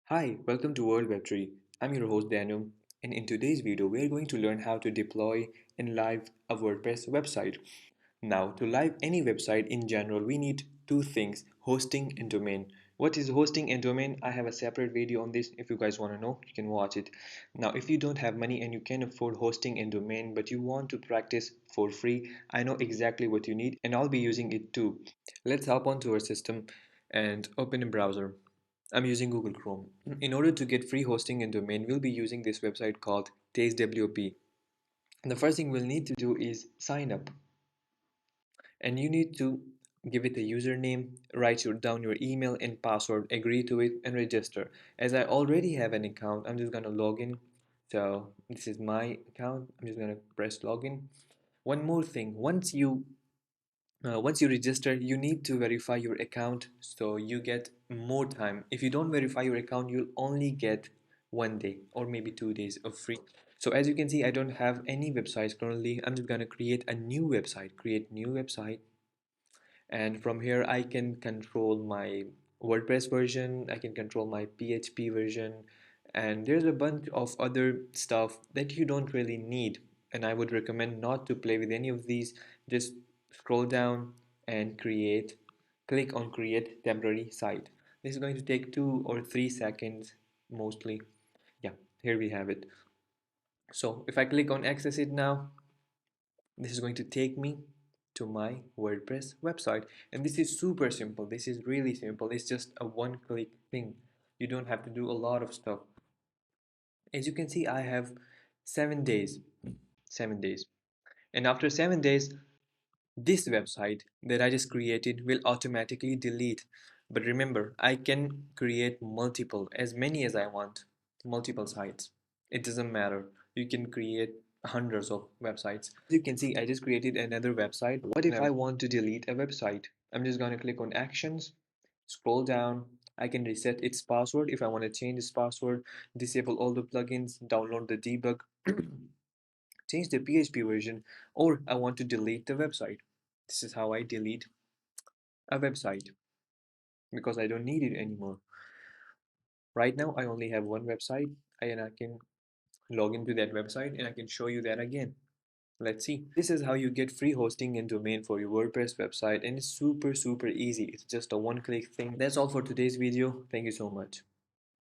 Hi, welcome to World Web Tree. I'm your host Daniel, and in today's video, we are going to learn how to deploy and live a WordPress website. Now, to live any website in general, we need two things: hosting and domain. What is hosting and domain? I have a separate video on this. If you guys want to know, you can watch it. Now, if you don't have money and you can afford hosting and domain, but you want to practice for free, I know exactly what you need, and I'll be using it too. Let's hop onto our system and open a browser. I'm using Google Chrome. In order to get free hosting and domain, we'll be using this website called TasteWP. And the first thing we'll need to do is sign up. And you need to give it a username, down your email and password, agree to it, and register. As I already have an account, I'm just gonna log in. So this is my account. I'm just gonna press login. One more thing, once you register, you need to verify your account so you get more time. If you don't verify your account, you'll only get 1 day or maybe 2 days of free. So as you can see, I don't have any websites currently. I'm just gonna create a new website, create new website, and from here I can control my WordPress version, I can control my PHP version, and there's a bunch of other stuff that you don't really need, and I would recommend not to play with any of these. Just scroll down and click on create temporary site. This is going to take 2 or 3 seconds mostly. Yeah, here we have it. So if I click on access it now, this is going to take me to my WordPress website, and this is super simple. This is really simple. It's just a one-click thing. You don't have to do a lot of stuff. As you can see, I have 7 days. 7 days. And after 7 days, this website that I just created will automatically delete. But remember, I can create multiple, as many as I want, multiple sites. It doesn't matter. You can create hundreds of websites. As you can see, I just created another website. What if I want to delete a website? I'm just going to click on actions, scroll down. I can reset its password if I want to change its password, disable all the plugins, download the debug, change the PHP version, or I want to delete the website. This is how I delete a website because I don't need it anymore. Right now, I only have one website and I can log into that website and I can show you that again. Let's see. This is how you get free hosting and domain for your WordPress website, and it's super easy. It's just a one-click thing. That's all for today's video. Thank you so much.